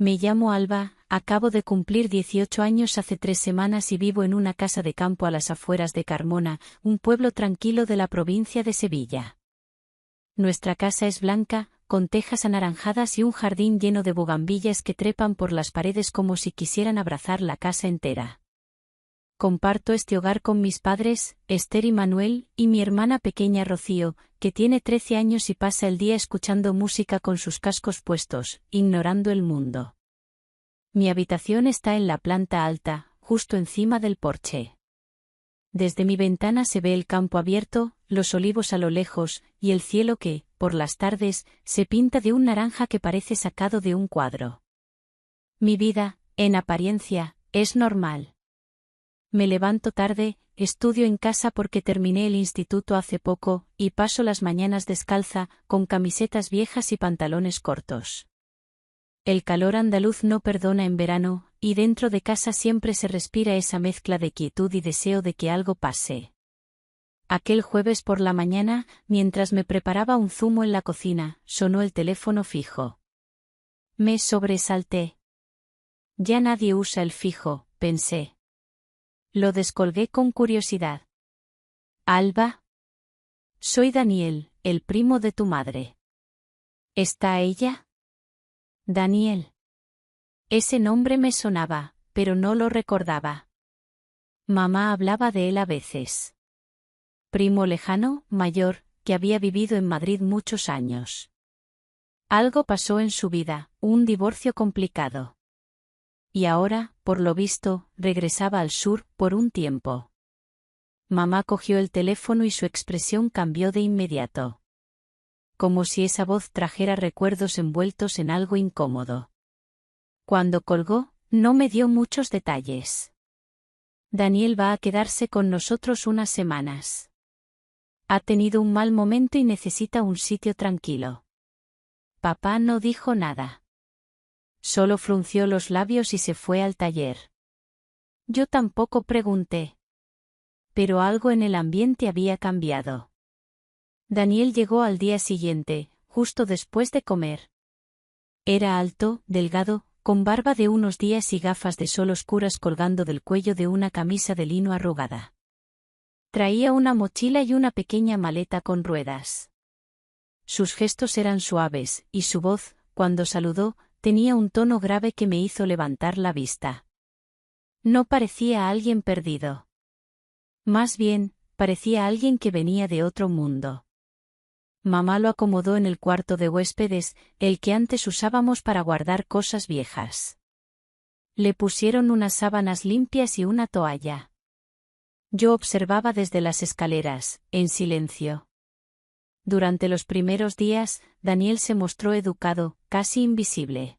Me llamo Alba, acabo de cumplir 18 años hace 3 semanas y vivo en una casa de campo a las afueras de Carmona, un pueblo tranquilo de la provincia de Sevilla. Nuestra casa es blanca, con tejas anaranjadas y un jardín lleno de bugambillas que trepan por las paredes como si quisieran abrazar la casa entera. Comparto este hogar con mis padres, Esther y Manuel, y mi hermana pequeña Rocío, que tiene 13 años y pasa el día escuchando música con sus cascos puestos, ignorando el mundo. Mi habitación está en la planta alta, justo encima del porche. Desde mi ventana se ve el campo abierto, los olivos a lo lejos, y el cielo que, por las tardes, se pinta de un naranja que parece sacado de un cuadro. Mi vida, en apariencia, es normal. Me levanto tarde, estudio en casa porque terminé el instituto hace poco, y paso las mañanas descalza, con camisetas viejas y pantalones cortos. El calor andaluz no perdona en verano, y dentro de casa siempre se respira esa mezcla de quietud y deseo de que algo pase. Aquel jueves por la mañana, mientras me preparaba un zumo en la cocina, sonó el teléfono fijo. Me sobresalté. Ya nadie usa el fijo, pensé. Lo descolgué con curiosidad. ¿Alba? Soy Daniel, el primo de tu madre. ¿Está ella? Daniel. Ese nombre me sonaba, pero no lo recordaba. Mamá hablaba de él a veces. Primo lejano, mayor, que había vivido en Madrid muchos años. Algo pasó en su vida, un divorcio complicado. Y ahora, por lo visto, regresaba al sur por un tiempo. Mamá cogió el teléfono y su expresión cambió de inmediato. Como si esa voz trajera recuerdos envueltos en algo incómodo. Cuando colgó, no me dio muchos detalles. Daniel va a quedarse con nosotros unas semanas. Ha tenido un mal momento y necesita un sitio tranquilo. Papá no dijo nada. Solo frunció los labios y se fue al taller. Yo tampoco pregunté. Pero algo en el ambiente había cambiado. Daniel llegó al día siguiente, justo después de comer. Era alto, delgado, con barba de unos días y gafas de sol oscuras colgando del cuello de una camisa de lino arrugada. Traía una mochila y una pequeña maleta con ruedas. Sus gestos eran suaves, y su voz, cuando saludó, tenía un tono grave que me hizo levantar la vista. No parecía alguien perdido. Más bien, parecía alguien que venía de otro mundo. Mamá lo acomodó en el cuarto de huéspedes, el que antes usábamos para guardar cosas viejas. Le pusieron unas sábanas limpias y una toalla. Yo observaba desde las escaleras, en silencio. Durante los primeros días, Daniel se mostró educado, casi invisible.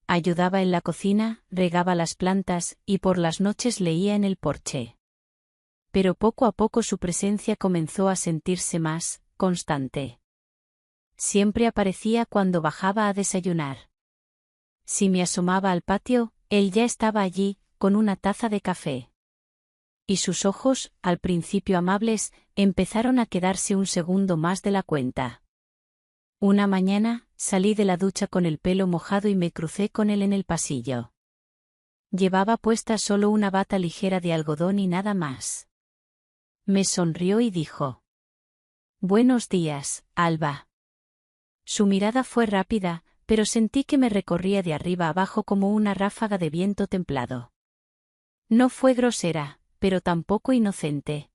Ayudaba en la cocina, regaba las plantas, y por las noches leía en el porche. Pero poco a poco su presencia comenzó a sentirse más constante. Siempre aparecía cuando bajaba a desayunar. Si me asomaba al patio, él ya estaba allí, con una taza de café. Y sus ojos, al principio amables, empezaron a quedarse un segundo más de la cuenta. Una mañana, salí de la ducha con el pelo mojado y me crucé con él en el pasillo. Llevaba puesta solo una bata ligera de algodón y nada más. Me sonrió y dijo: «Buenos días, Alba». Su mirada fue rápida, pero sentí que me recorría de arriba abajo como una ráfaga de viento templado. No fue grosera, pero tampoco inocente.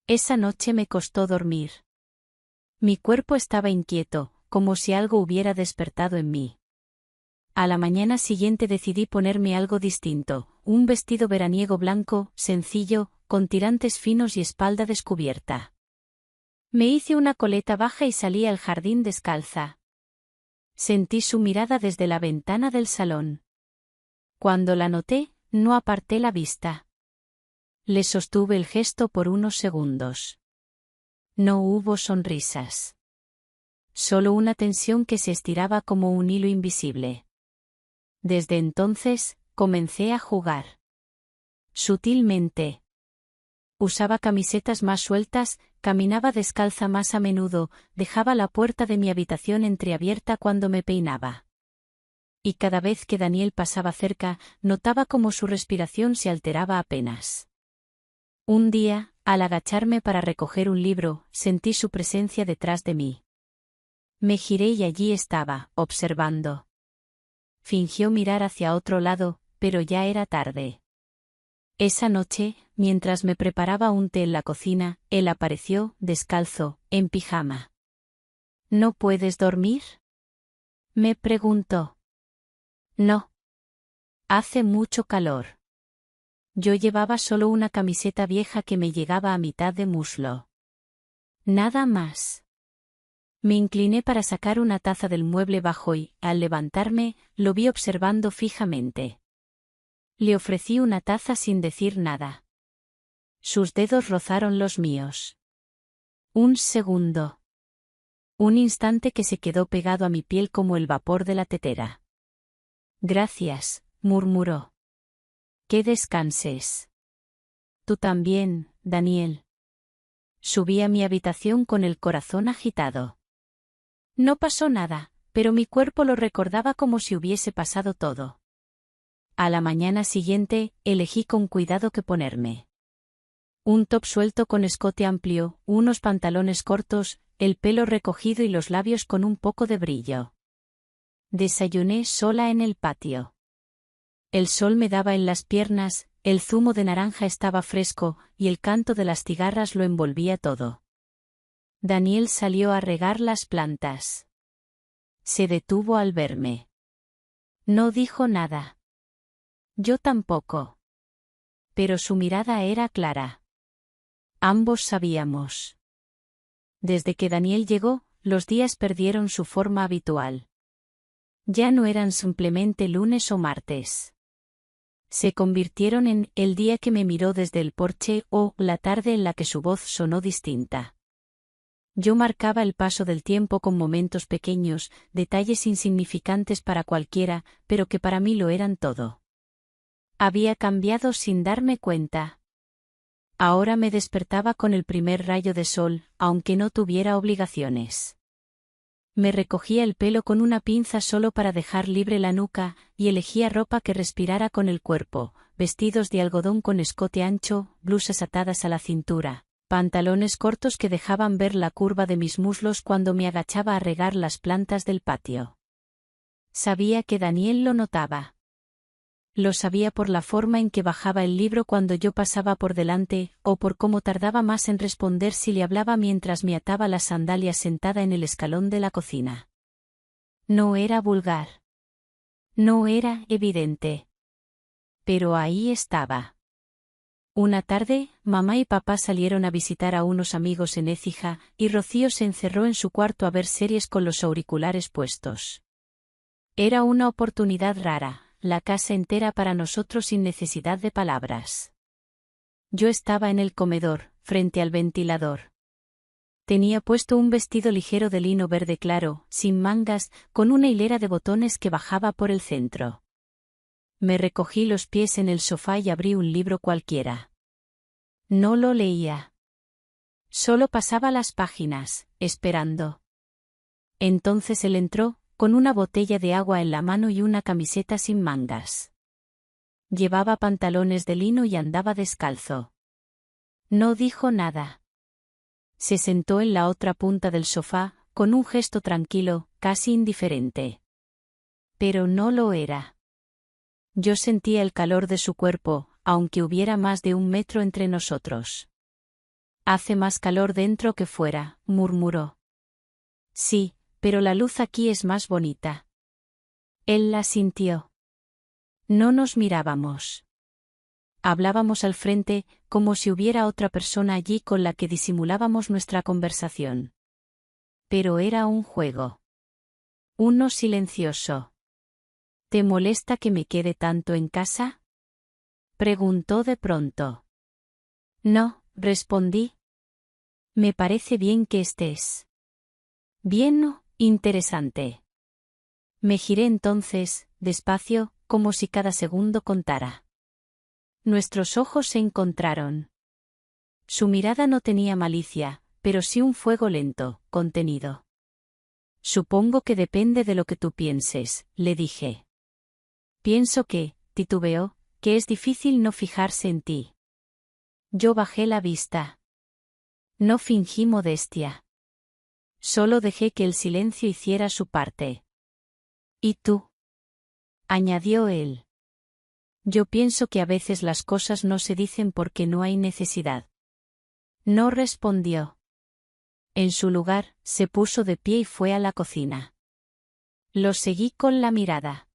Esa noche me costó dormir. Mi cuerpo estaba inquieto, como si algo hubiera despertado en mí. A la mañana siguiente decidí ponerme algo distinto, un vestido veraniego blanco, sencillo, con tirantes finos y espalda descubierta. Me hice una coleta baja y salí al jardín descalza. Sentí su mirada desde la ventana del salón. Cuando la noté, no aparté la vista. Le sostuve el gesto por unos segundos. No hubo sonrisas. Solo una tensión que se estiraba como un hilo invisible. Desde entonces, comencé a jugar. Sutilmente. Usaba camisetas más sueltas, caminaba descalza más a menudo, dejaba la puerta de mi habitación entreabierta cuando me peinaba. Y cada vez que Daniel pasaba cerca, notaba cómo su respiración se alteraba apenas. Un día, al agacharme para recoger un libro, sentí su presencia detrás de mí. Me giré y allí estaba, observando. Fingió mirar hacia otro lado, pero ya era tarde. Esa noche, mientras me preparaba un té en la cocina, él apareció, descalzo, en pijama. ¿No puedes dormir?, me preguntó. No. Hace mucho calor. Yo llevaba solo una camiseta vieja que me llegaba a mitad de muslo. Nada más. Me incliné para sacar una taza del mueble bajo y, al levantarme, lo vi observando fijamente. Le ofrecí una taza sin decir nada. Sus dedos rozaron los míos. Un segundo. Un instante que se quedó pegado a mi piel como el vapor de la tetera. Gracias, murmuró. Que descanses. Tú también, Daniel. Subí a mi habitación con el corazón agitado. No pasó nada, pero mi cuerpo lo recordaba como si hubiese pasado todo. A la mañana siguiente, elegí con cuidado qué ponerme. Un top suelto con escote amplio, unos pantalones cortos, el pelo recogido y los labios con un poco de brillo. Desayuné sola en el patio. El sol me daba en las piernas, el zumo de naranja estaba fresco, y el canto de las cigarras lo envolvía todo. Daniel salió a regar las plantas. Se detuvo al verme. No dijo nada. Yo tampoco. Pero su mirada era clara. Ambos sabíamos. Desde que Daniel llegó, los días perdieron su forma habitual. Ya no eran simplemente lunes o martes. Se convirtieron en el día que me miró desde el porche o la tarde en la que su voz sonó distinta. Yo marcaba el paso del tiempo con momentos pequeños, detalles insignificantes para cualquiera, pero que para mí lo eran todo. Había cambiado sin darme cuenta. Ahora me despertaba con el primer rayo de sol, aunque no tuviera obligaciones. Me recogía el pelo con una pinza solo para dejar libre la nuca, y elegía ropa que respirara con el cuerpo, vestidos de algodón con escote ancho, blusas atadas a la cintura, pantalones cortos que dejaban ver la curva de mis muslos cuando me agachaba a regar las plantas del patio. Sabía que Daniel lo notaba. Lo sabía por la forma en que bajaba el libro cuando yo pasaba por delante, o por cómo tardaba más en responder si le hablaba mientras me ataba las sandalias sentada en el escalón de la cocina. No era vulgar. No era evidente. Pero ahí estaba. Una tarde, mamá y papá salieron a visitar a unos amigos en Écija, y Rocío se encerró en su cuarto a ver series con los auriculares puestos. Era una oportunidad rara. La casa entera para nosotros sin necesidad de palabras. Yo estaba en el comedor, frente al ventilador. Tenía puesto un vestido ligero de lino verde claro, sin mangas, con una hilera de botones que bajaba por el centro. Me recogí los pies en el sofá y abrí un libro cualquiera. No lo leía. Solo pasaba las páginas, esperando. Entonces él entró, con una botella de agua en la mano y una camiseta sin mangas. Llevaba pantalones de lino y andaba descalzo. No dijo nada. Se sentó en la otra punta del sofá, con un gesto tranquilo, casi indiferente. Pero no lo era. Yo sentía el calor de su cuerpo, aunque hubiera más de 1 metro entre nosotros. Hace más calor dentro que fuera, murmuró. Sí, pero la luz aquí es más bonita. Él la sintió. No nos mirábamos. Hablábamos al frente, como si hubiera otra persona allí con la que disimulábamos nuestra conversación. Pero era un juego. Uno silencioso. ¿Te molesta que me quede tanto en casa?, preguntó de pronto. No, respondí. Me parece bien que estés. Bien, ¿no? Interesante. Me giré entonces, despacio, como si cada segundo contara. Nuestros ojos se encontraron. Su mirada no tenía malicia, pero sí un fuego lento, contenido. Supongo que depende de lo que tú pienses, le dije. Pienso que, titubeó, que es difícil no fijarse en ti. Yo bajé la vista. No fingí modestia. Solo dejé que el silencio hiciera su parte. ¿Y tú? Añadió él. Yo pienso que a veces las cosas no se dicen porque no hay necesidad. No respondió. En su lugar, se puso de pie y fue a la cocina. Lo seguí con la mirada.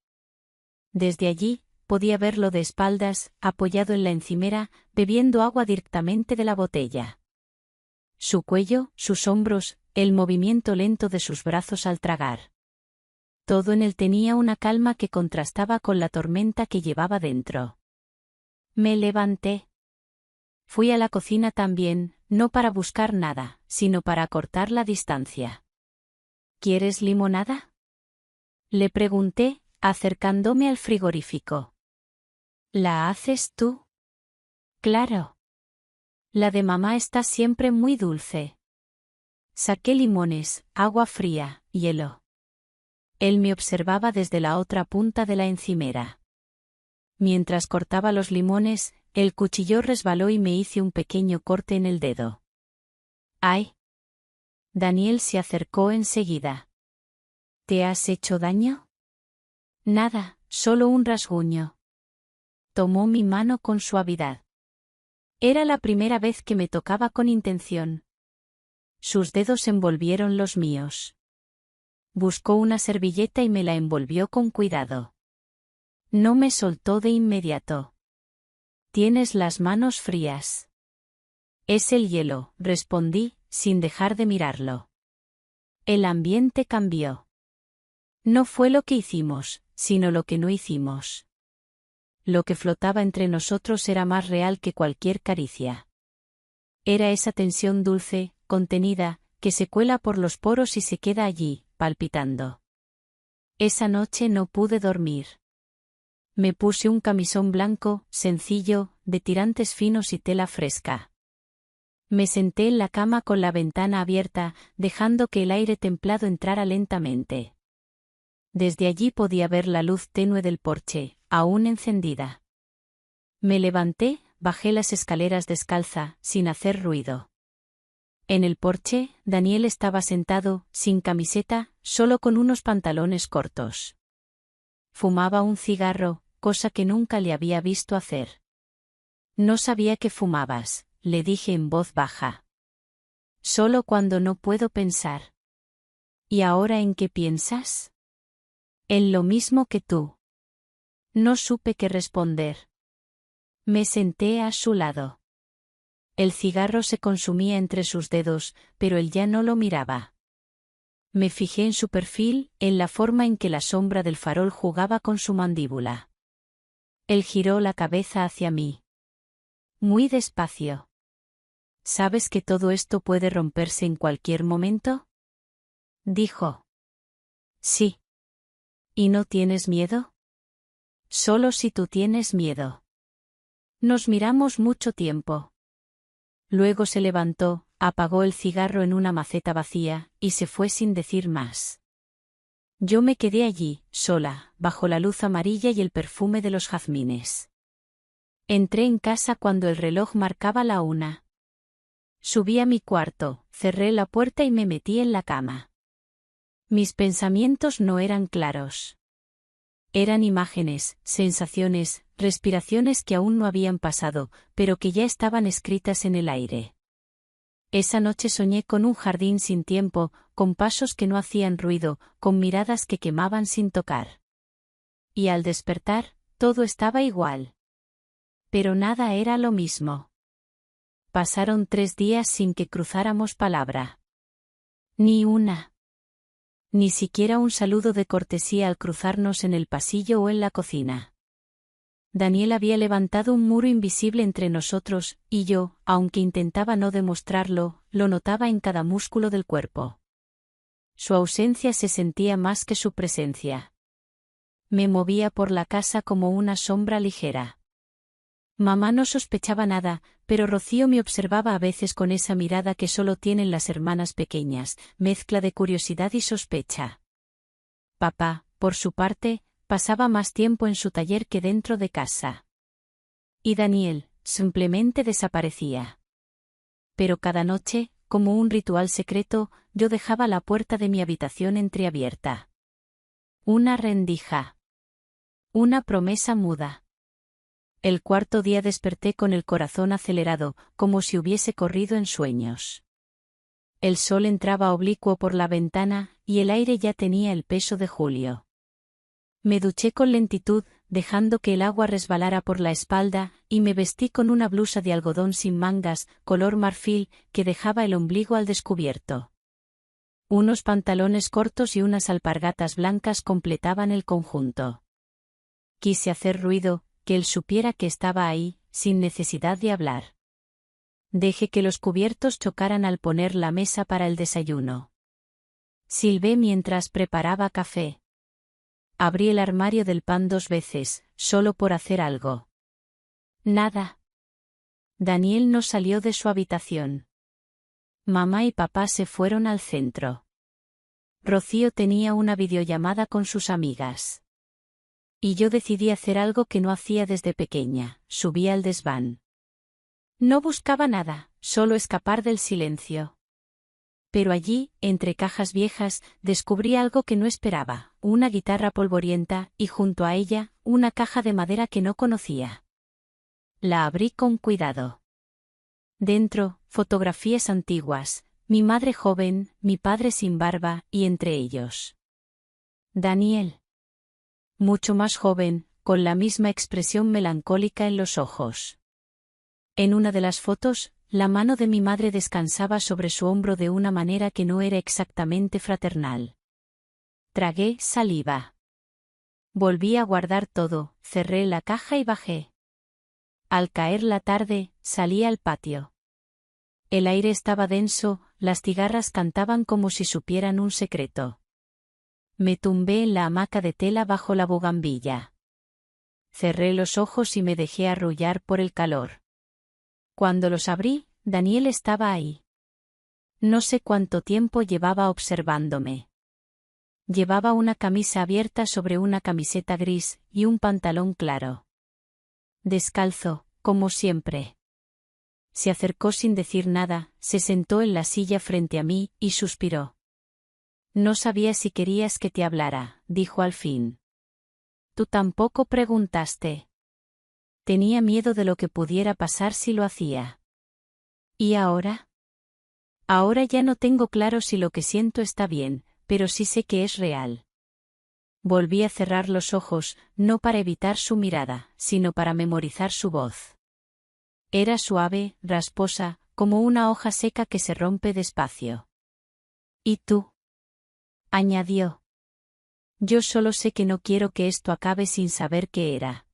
Desde allí, podía verlo de espaldas, apoyado en la encimera, bebiendo agua directamente de la botella. Su cuello, sus hombros, el movimiento lento de sus brazos al tragar. Todo en él tenía una calma que contrastaba con la tormenta que llevaba dentro. Me levanté. Fui a la cocina también, no para buscar nada, sino para acortar la distancia. ¿Quieres limonada? Le pregunté, acercándome al frigorífico. ¿La haces tú? Claro. La de mamá está siempre muy dulce. Saqué limones, agua fría, hielo. Él me observaba desde la otra punta de la encimera. Mientras cortaba los limones, el cuchillo resbaló y me hice un pequeño corte en el dedo. ¡Ay! Daniel se acercó enseguida. ¿Te has hecho daño? Nada, solo un rasguño. Tomó mi mano con suavidad. Era la primera vez que me tocaba con intención. Sus dedos envolvieron los míos. Buscó una servilleta y me la envolvió con cuidado. No me soltó de inmediato. Tienes las manos frías. Es el hielo, respondí, sin dejar de mirarlo. El ambiente cambió. No fue lo que hicimos, sino lo que no hicimos. Lo que flotaba entre nosotros era más real que cualquier caricia. Era esa tensión dulce, contenida, que se cuela por los poros y se queda allí, palpitando. Esa noche no pude dormir. Me puse un camisón blanco, sencillo, de tirantes finos y tela fresca. Me senté en la cama con la ventana abierta, dejando que el aire templado entrara lentamente. Desde allí podía ver la luz tenue del porche, aún encendida. Me levanté, bajé las escaleras descalza, sin hacer ruido. En el porche, Daniel estaba sentado, sin camiseta, solo con unos pantalones cortos. Fumaba un cigarro, cosa que nunca le había visto hacer. No sabía que fumabas, le dije en voz baja. Solo cuando no puedo pensar. ¿Y ahora en qué piensas? En lo mismo que tú. No supe qué responder. Me senté a su lado. El cigarro se consumía entre sus dedos, pero él ya no lo miraba. Me fijé en su perfil, en la forma en que la sombra del farol jugaba con su mandíbula. Él giró la cabeza hacia mí. Muy despacio. ¿Sabes que todo esto puede romperse en cualquier momento? Dijo. Sí. ¿Y no tienes miedo? Solo si tú tienes miedo. Nos miramos mucho tiempo. Luego se levantó, apagó el cigarro en una maceta vacía, y se fue sin decir más. Yo me quedé allí, sola, bajo la luz amarilla y el perfume de los jazmines. Entré en casa cuando el reloj marcaba la 1. Subí a mi cuarto, cerré la puerta y me metí en la cama. Mis pensamientos no eran claros. Eran imágenes, sensaciones, respiraciones que aún no habían pasado, pero que ya estaban escritas en el aire. Esa noche soñé con un jardín sin tiempo, con pasos que no hacían ruido, con miradas que quemaban sin tocar. Y al despertar, todo estaba igual. Pero nada era lo mismo. Pasaron 3 días sin que cruzáramos palabra. Ni una. Ni siquiera un saludo de cortesía al cruzarnos en el pasillo o en la cocina. Daniel había levantado un muro invisible entre nosotros, y yo, aunque intentaba no demostrarlo, lo notaba en cada músculo del cuerpo. Su ausencia se sentía más que su presencia. Me movía por la casa como una sombra ligera. Mamá no sospechaba nada, pero Rocío me observaba a veces con esa mirada que solo tienen las hermanas pequeñas, mezcla de curiosidad y sospecha. Papá, por su parte, pasaba más tiempo en su taller que dentro de casa. Y Daniel, simplemente desaparecía. Pero cada noche, como un ritual secreto, yo dejaba la puerta de mi habitación entreabierta. Una rendija. Una promesa muda. El cuarto día desperté con el corazón acelerado, como si hubiese corrido en sueños. El sol entraba oblicuo por la ventana, y el aire ya tenía el peso de julio. Me duché con lentitud, dejando que el agua resbalara por la espalda, y me vestí con una blusa de algodón sin mangas, color marfil, que dejaba el ombligo al descubierto. Unos pantalones cortos y unas alpargatas blancas completaban el conjunto. Quise hacer ruido, que él supiera que estaba ahí, sin necesidad de hablar. Dejé que los cubiertos chocaran al poner la mesa para el desayuno. Silbé mientras preparaba café. Abrí el armario del pan 2 veces, solo por hacer algo. Nada. Daniel no salió de su habitación. Mamá y papá se fueron al centro. Rocío tenía una videollamada con sus amigas. Y yo decidí hacer algo que no hacía desde pequeña, subí al desván. No buscaba nada, solo escapar del silencio. Pero allí, entre cajas viejas, descubrí algo que no esperaba, una guitarra polvorienta, y junto a ella, una caja de madera que no conocía. La abrí con cuidado. Dentro, fotografías antiguas, mi madre joven, mi padre sin barba, y entre ellos Daniel. Mucho más joven, con la misma expresión melancólica en los ojos. En una de las fotos, la mano de mi madre descansaba sobre su hombro de una manera que no era exactamente fraternal. Tragué saliva. Volví a guardar todo, cerré la caja y bajé. Al caer la tarde, salí al patio. El aire estaba denso, las cigarras cantaban como si supieran un secreto. Me tumbé en la hamaca de tela bajo la bugambilla. Cerré los ojos y me dejé arrullar por el calor. Cuando los abrí, Daniel estaba ahí. No sé cuánto tiempo llevaba observándome. Llevaba una camisa abierta sobre una camiseta gris, y un pantalón claro. Descalzo, como siempre. Se acercó sin decir nada, se sentó en la silla frente a mí, y suspiró. No sabía si querías que te hablara, dijo al fin. Tú tampoco preguntaste. Tenía miedo de lo que pudiera pasar si lo hacía. ¿Y ahora? Ahora ya no tengo claro si lo que siento está bien, pero sí sé que es real. Volví a cerrar los ojos, no para evitar su mirada, sino para memorizar su voz. Era suave, rasposa, como una hoja seca que se rompe despacio. ¿Y tú? Añadió. Yo solo sé que no quiero que esto acabe sin saber qué era.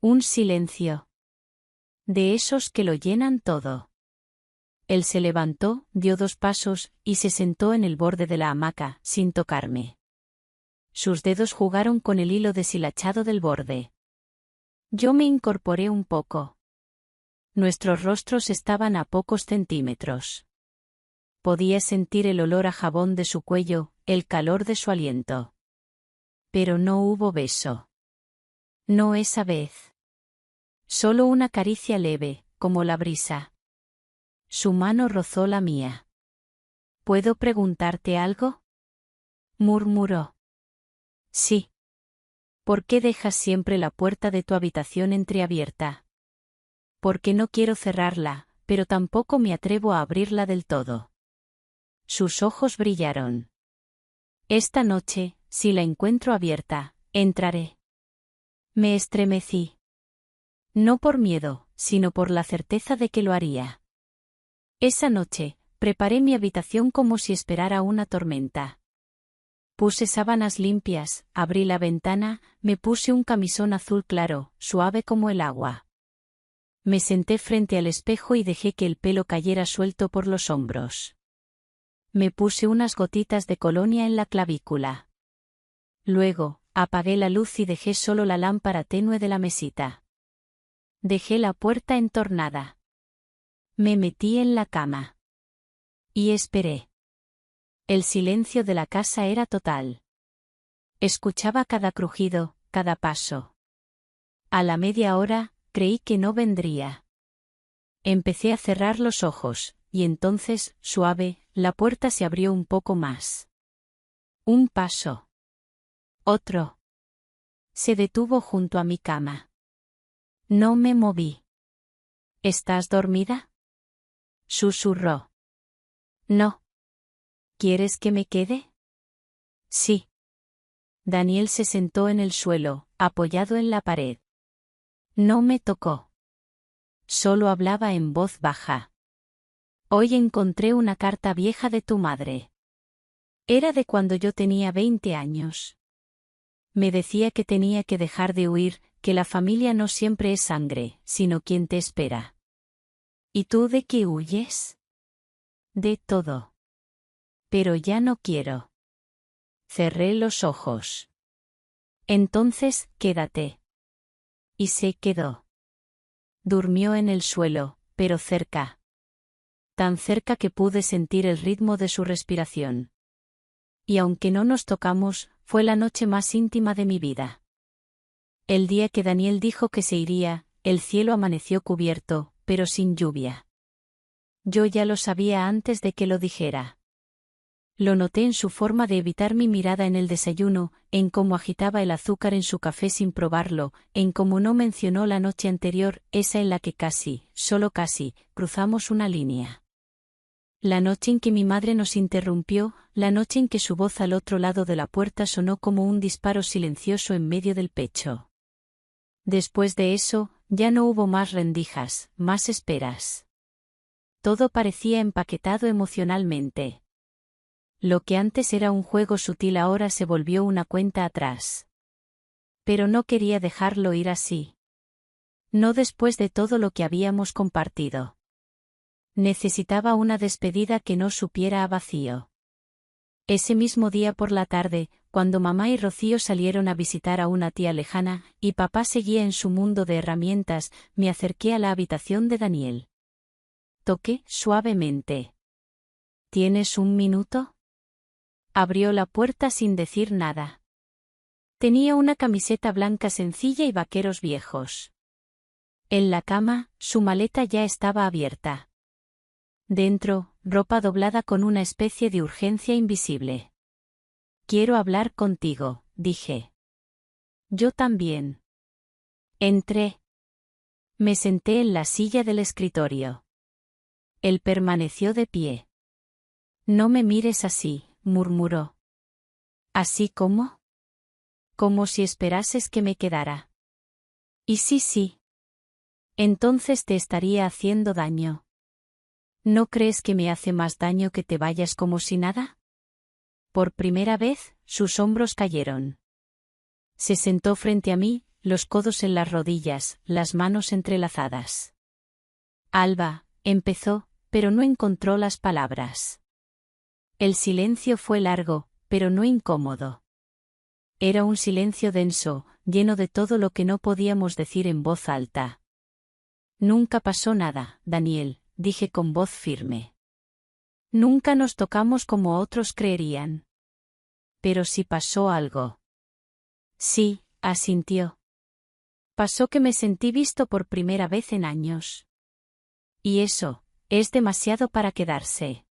Un silencio. De esos que lo llenan todo. Él se levantó, dio 2 pasos, y se sentó en el borde de la hamaca, sin tocarme. Sus dedos jugaron con el hilo deshilachado del borde. Yo me incorporé un poco. Nuestros rostros estaban a pocos centímetros. Podía sentir el olor a jabón de su cuello, el calor de su aliento. Pero no hubo beso. No esa vez. Solo una caricia leve, como la brisa. Su mano rozó la mía. ¿Puedo preguntarte algo? Murmuró. Sí. ¿Por qué dejas siempre la puerta de tu habitación entreabierta? Porque no quiero cerrarla, pero tampoco me atrevo a abrirla del todo. Sus ojos brillaron. Esta noche, si la encuentro abierta, entraré. Me estremecí. No por miedo, sino por la certeza de que lo haría. Esa noche, preparé mi habitación como si esperara una tormenta. Puse sábanas limpias, abrí la ventana, me puse un camisón azul claro, suave como el agua. Me senté frente al espejo y dejé que el pelo cayera suelto por los hombros. Me puse unas gotitas de colonia en la clavícula. Luego, apagué la luz y dejé solo la lámpara tenue de la mesita. Dejé la puerta entornada. Me metí en la cama. Y esperé. El silencio de la casa era total. Escuchaba cada crujido, cada paso. A la media hora, creí que no vendría. Empecé a cerrar los ojos, y entonces, suave, la puerta se abrió un poco más. Un paso. Otro. Se detuvo junto a mi cama. No me moví. ¿Estás dormida?, susurró. No. ¿Quieres que me quede? Sí. Daniel se sentó en el suelo, apoyado en la pared. No me tocó. Solo hablaba en voz baja. Hoy encontré una carta vieja de tu madre. Era de cuando yo tenía 20 años. Me decía que tenía que dejar de huir, que la familia no siempre es sangre, sino quien te espera. ¿Y tú de qué huyes? De todo. Pero ya no quiero. Cerré los ojos. Entonces, quédate. Y se quedó. Durmió en el suelo, pero cerca. Tan cerca que pude sentir el ritmo de su respiración. Y aunque no nos tocamos, fue la noche más íntima de mi vida. El día que Daniel dijo que se iría, el cielo amaneció cubierto, pero sin lluvia. Yo ya lo sabía antes de que lo dijera. Lo noté en su forma de evitar mi mirada en el desayuno, en cómo agitaba el azúcar en su café sin probarlo, en cómo no mencionó la noche anterior, esa en la que casi, solo casi, cruzamos una línea. La noche en que mi madre nos interrumpió, la noche en que su voz al otro lado de la puerta sonó como un disparo silencioso en medio del pecho. Después de eso, ya no hubo más rendijas, más esperas. Todo parecía empaquetado emocionalmente. Lo que antes era un juego sutil ahora se volvió una cuenta atrás. Pero no quería dejarlo ir así. No después de todo lo que habíamos compartido. Necesitaba una despedida que no supiera a vacío. Ese mismo día por la tarde, cuando mamá y Rocío salieron a visitar a una tía lejana, y papá seguía en su mundo de herramientas, me acerqué a la habitación de Daniel. Toqué suavemente. ¿Tienes un minuto? Abrió la puerta sin decir nada. Tenía una camiseta blanca sencilla y vaqueros viejos. En la cama, su maleta ya estaba abierta. Dentro, ropa doblada con una especie de urgencia invisible. Quiero hablar contigo, dije. Yo también. Entré. Me senté en la silla del escritorio. Él permaneció de pie. No me mires así, murmuró. ¿Así cómo? Como si esperases que me quedara. Y sí. Entonces te estaría haciendo daño. ¿No crees que me hace más daño que te vayas como si nada? Por primera vez, sus hombros cayeron. Se sentó frente a mí, los codos en las rodillas, las manos entrelazadas. Alba, empezó, pero no encontró las palabras. El silencio fue largo, pero no incómodo. Era un silencio denso, lleno de todo lo que no podíamos decir en voz alta. Nunca pasó nada, Daniel, dije con voz firme. Nunca nos tocamos como otros creerían. Pero sí pasó algo. Sí, asintió. Pasó que me sentí visto por primera vez en años. Y eso, es demasiado para quedarse.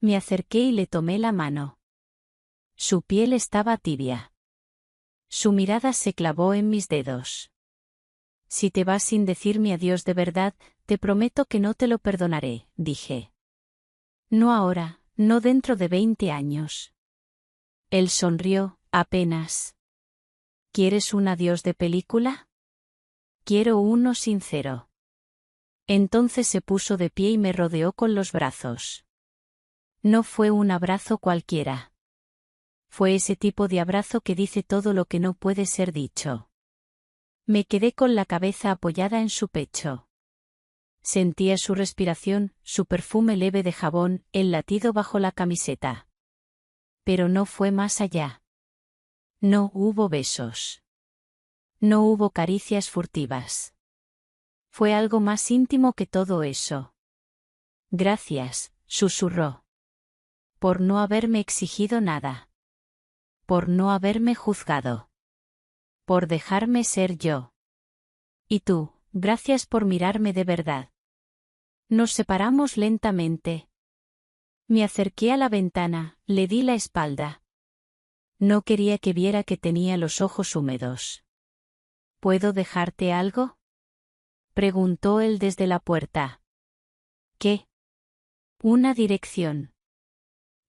Me acerqué y le tomé la mano. Su piel estaba tibia. Su mirada se clavó en mis dedos. Si te vas sin decirme adiós de verdad, te prometo que no te lo perdonaré, dije. No ahora, no dentro de 20 años. Él sonrió, apenas. ¿Quieres un adiós de película? Quiero uno sincero. Entonces se puso de pie y me rodeó con los brazos. No fue un abrazo cualquiera. Fue ese tipo de abrazo que dice todo lo que no puede ser dicho. Me quedé con la cabeza apoyada en su pecho. Sentía su respiración, su perfume leve de jabón, el latido bajo la camiseta. Pero no fue más allá. No hubo besos. No hubo caricias furtivas. Fue algo más íntimo que todo eso. Gracias, susurró. Por no haberme exigido nada. por no haberme juzgado. Por dejarme ser yo. Y tú, gracias por mirarme de verdad. Nos separamos lentamente. Me acerqué a la ventana, le di la espalda. No quería que viera que tenía los ojos húmedos. ¿Puedo dejarte algo? Preguntó él desde la puerta. ¿Qué? Una dirección.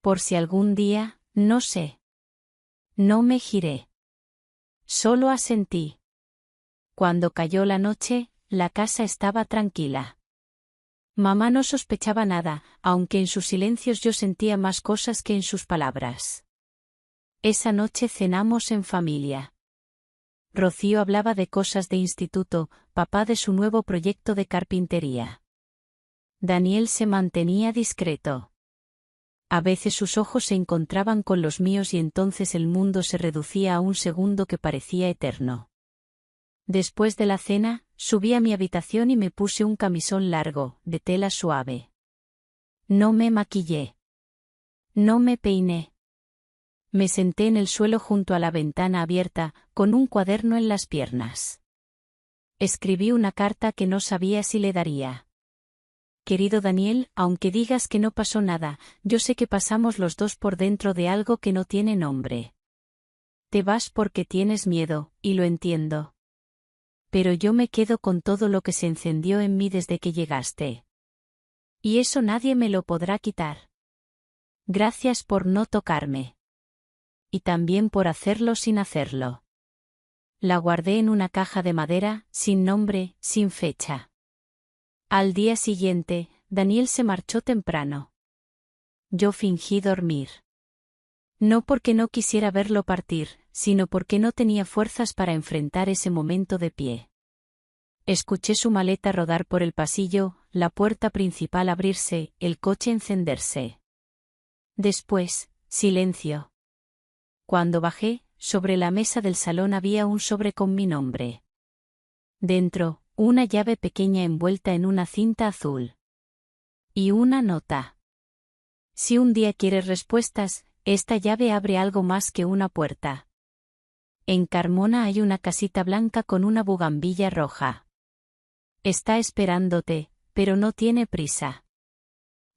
Por si algún día, no sé. No me giré. Solo asentí. Cuando cayó la noche, la casa estaba tranquila. Mamá no sospechaba nada, aunque en sus silencios yo sentía más cosas que en sus palabras. Esa noche cenamos en familia. Rocío hablaba de cosas de instituto, papá de su nuevo proyecto de carpintería. Daniel se mantenía discreto. A veces sus ojos se encontraban con los míos y entonces el mundo se reducía a un segundo que parecía eterno. Después de la cena, subí a mi habitación y me puse un camisón largo, de tela suave. No me maquillé. No me peiné. Me senté en el suelo junto a la ventana abierta, con un cuaderno en las piernas. Escribí una carta que no sabía si le daría. Querido Daniel, aunque digas que no pasó nada, yo sé que pasamos los dos por dentro de algo que no tiene nombre. Te vas porque tienes miedo, y lo entiendo. Pero yo me quedo con todo lo que se encendió en mí desde que llegaste. Y eso nadie me lo podrá quitar. Gracias por no tocarme. Y también por hacerlo sin hacerlo. La guardé en una caja de madera, sin nombre, sin fecha. Al día siguiente, Daniel se marchó temprano. Yo fingí dormir. No porque no quisiera verlo partir, sino porque no tenía fuerzas para enfrentar ese momento de pie. Escuché su maleta rodar por el pasillo, la puerta principal abrirse, el coche encenderse. Después, silencio. Cuando bajé, sobre la mesa del salón había un sobre con mi nombre. Dentro, una llave pequeña envuelta en una cinta azul. Y una nota. Si un día quieres respuestas, esta llave abre algo más que una puerta. En Carmona hay una casita blanca con una bugambilla roja. Está esperándote, pero no tiene prisa.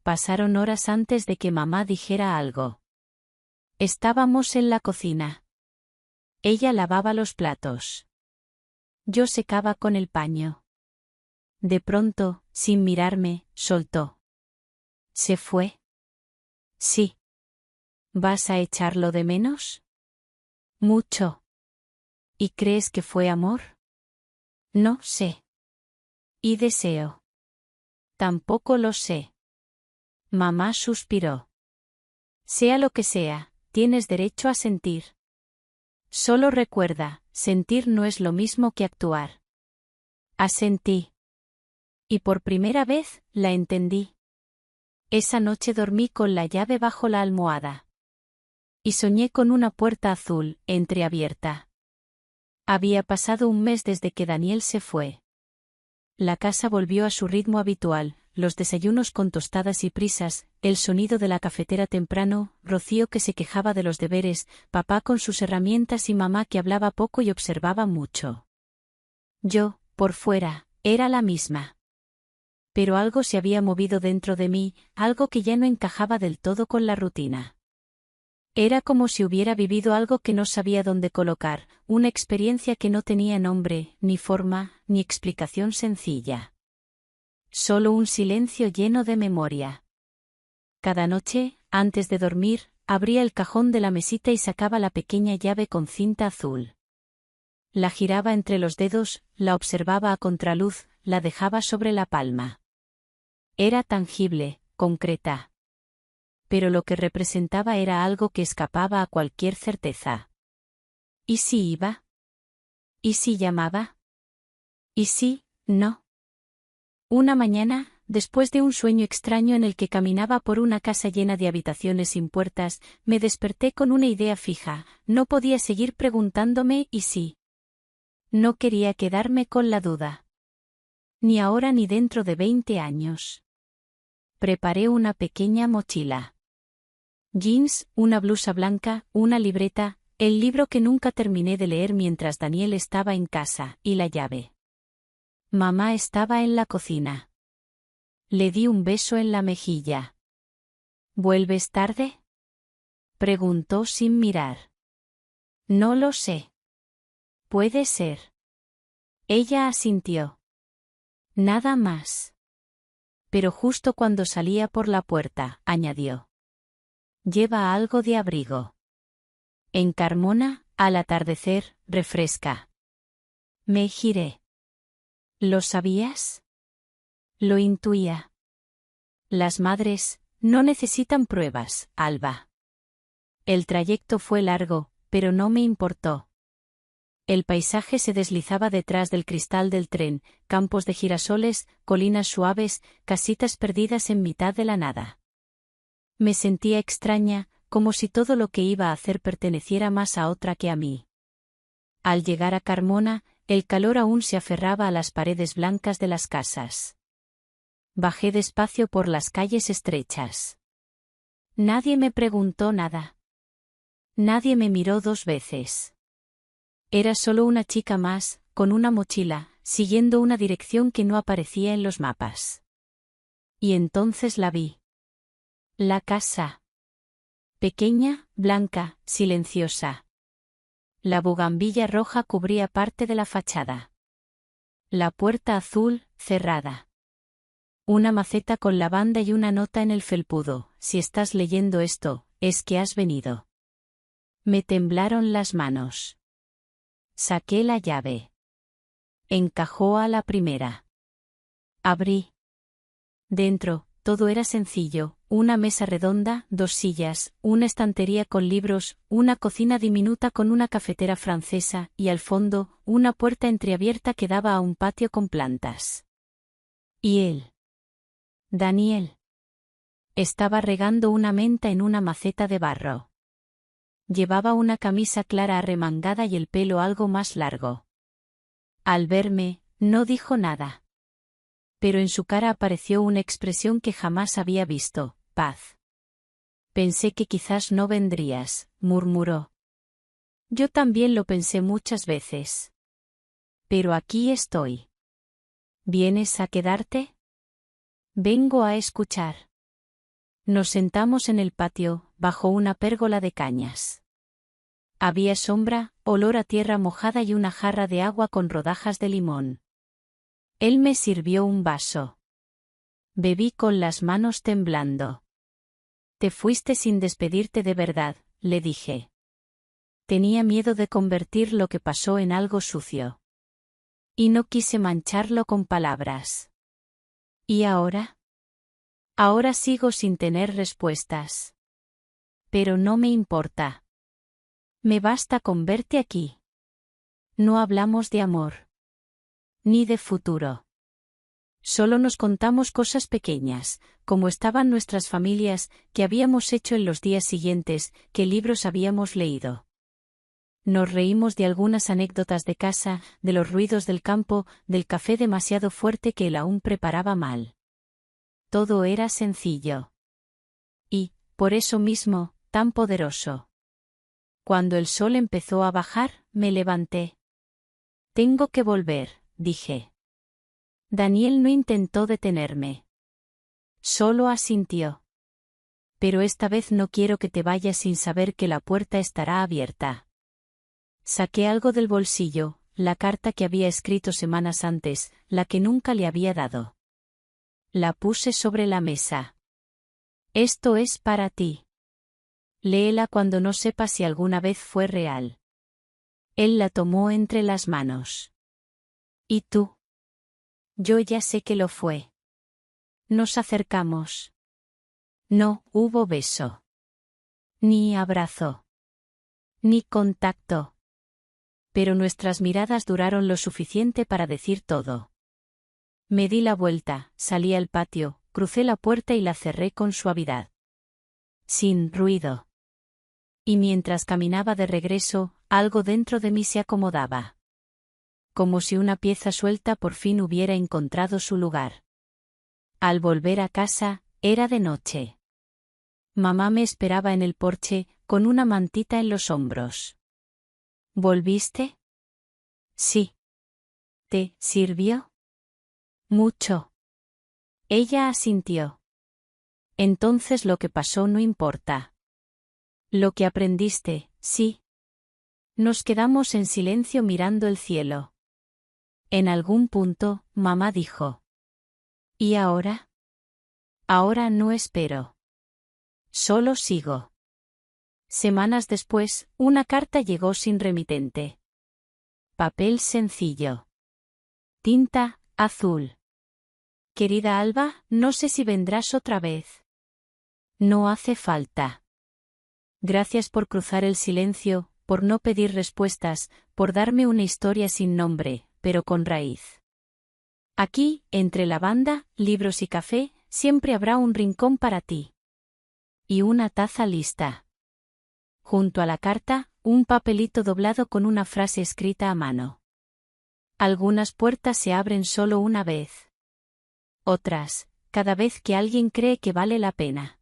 Pasaron horas antes de que mamá dijera algo. Estábamos en la cocina. Ella lavaba los platos. Yo secaba con el paño. De pronto, sin mirarme, soltó. ¿Se fue? Sí. ¿Vas a echarlo de menos? Mucho. ¿Y crees que fue amor? No sé. ¿Y deseo? Tampoco lo sé. Mamá suspiró. Sea lo que sea, tienes derecho a sentir. Solo recuerda, sentir no es lo mismo que actuar. Asentí. Y por primera vez, la entendí. Esa noche dormí con la llave bajo la almohada. Y soñé con una puerta azul, entreabierta. Había pasado un mes desde que Daniel se fue. La casa volvió a su ritmo habitual, los desayunos con tostadas y prisas, el sonido de la cafetera temprano, Rocío que se quejaba de los deberes, papá con sus herramientas y mamá que hablaba poco y observaba mucho. Yo, por fuera, era la misma. Pero algo se había movido dentro de mí, algo que ya no encajaba del todo con la rutina. Era como si hubiera vivido algo que no sabía dónde colocar, una experiencia que no tenía nombre, ni forma, ni explicación sencilla. Solo un silencio lleno de memoria. Cada noche, antes de dormir, abría el cajón de la mesita y sacaba la pequeña llave con cinta azul. La giraba entre los dedos, la observaba a contraluz, la dejaba sobre la palma. Era tangible, concreta. Pero lo que representaba era algo que escapaba a cualquier certeza. ¿Y si iba? ¿Y si llamaba? ¿Y si, no? Una mañana, después de un sueño extraño en el que caminaba por una casa llena de habitaciones sin puertas, me desperté con una idea fija, no podía seguir preguntándome ¿y si? No quería quedarme con la duda. Ni ahora ni dentro de 20 años. Preparé una pequeña mochila. Jeans, una blusa blanca, una libreta, el libro que nunca terminé de leer mientras Daniel estaba en casa, y la llave. Mamá estaba en la cocina. Le di un beso en la mejilla. ¿Vuelves tarde?, preguntó sin mirar. No lo sé. Puede ser. Ella asintió. Nada más. Pero justo cuando salía por la puerta, añadió. Lleva algo de abrigo. En Carmona, al atardecer, refresca. Me giré. ¿Lo sabías? Lo intuía. Las madres no necesitan pruebas, Alba. El trayecto fue largo, pero no me importó. El paisaje se deslizaba detrás del cristal del tren, campos de girasoles, colinas suaves, casitas perdidas en mitad de la nada. Me sentía extraña, como si todo lo que iba a hacer perteneciera más a otra que a mí. Al llegar a Carmona, el calor aún se aferraba a las paredes blancas de las casas. Bajé despacio por las calles estrechas. Nadie me preguntó nada. Nadie me miró 2 veces. Era solo una chica más, con una mochila, siguiendo una dirección que no aparecía en los mapas. Y entonces la vi. La casa. Pequeña, blanca, silenciosa. La bugambilla roja cubría parte de la fachada. La puerta azul, cerrada. Una maceta con lavanda y una nota en el felpudo. Si estás leyendo esto, es que has venido. Me temblaron las manos. Saqué la llave. Encajó a la primera. Abrí. Dentro, todo era sencillo, una mesa redonda, 2 sillas, una estantería con libros, una cocina diminuta con una cafetera francesa, y al fondo, una puerta entreabierta que daba a un patio con plantas. ¿Y él? Daniel. Estaba regando una menta en una maceta de barro. Llevaba una camisa clara arremangada y el pelo algo más largo. Al verme, no dijo nada. Pero en su cara apareció una expresión que jamás había visto, paz. Pensé que quizás no vendrías, murmuró. Yo también lo pensé muchas veces. Pero aquí estoy. ¿Vienes a quedarte? Vengo a escuchar. Nos sentamos en el patio, bajo una pérgola de cañas. Había sombra, olor a tierra mojada y una jarra de agua con rodajas de limón. Él me sirvió un vaso. Bebí con las manos temblando. Te fuiste sin despedirte de verdad, le dije. Tenía miedo de convertir lo que pasó en algo sucio. Y no quise mancharlo con palabras. ¿Y ahora? Ahora sigo sin tener respuestas. Pero no me importa. Me basta con verte aquí. No hablamos de amor. Ni de futuro. Solo nos contamos cosas pequeñas, como estaban nuestras familias, qué habíamos hecho en los días siguientes, qué libros habíamos leído. Nos reímos de algunas anécdotas de casa, de los ruidos del campo, del café demasiado fuerte que él aún preparaba mal. Todo era sencillo. Y, por eso mismo, tan poderoso. Cuando el sol empezó a bajar, me levanté. Tengo que volver, dije. Daniel no intentó detenerme. Solo asintió. Pero esta vez no quiero que te vayas sin saber que la puerta estará abierta. Saqué algo del bolsillo, la carta que había escrito semanas antes, la que nunca le había dado. La puse sobre la mesa. Esto es para ti. Léela cuando no sepas si alguna vez fue real. Él la tomó entre las manos. ¿Y tú? Yo ya sé que lo fue. Nos acercamos. No hubo beso. Ni abrazo. Ni contacto. Pero nuestras miradas duraron lo suficiente para decir todo. Me di la vuelta, salí al patio, crucé la puerta y la cerré con suavidad. Sin ruido. Y mientras caminaba de regreso, algo dentro de mí se acomodaba. Como si una pieza suelta por fin hubiera encontrado su lugar. Al volver a casa, era de noche. Mamá me esperaba en el porche, con una mantita en los hombros. ¿Volviste? Sí. ¿Te sirvió? Mucho. Ella asintió. Entonces lo que pasó no importa. Lo que aprendiste, sí. Nos quedamos en silencio mirando el cielo. En algún punto, mamá dijo. ¿Y ahora? Ahora no espero. Solo sigo. Semanas después, una carta llegó sin remitente. Papel sencillo. Tinta, azul. Querida Alba, no sé si vendrás otra vez. No hace falta. Gracias por cruzar el silencio, por no pedir respuestas, por darme una historia sin nombre, pero con raíz. Aquí, entre lavanda, libros y café, siempre habrá un rincón para ti. Y una taza lista. Junto a la carta, un papelito doblado con una frase escrita a mano. Algunas puertas se abren solo una vez. Otras, cada vez que alguien cree que vale la pena.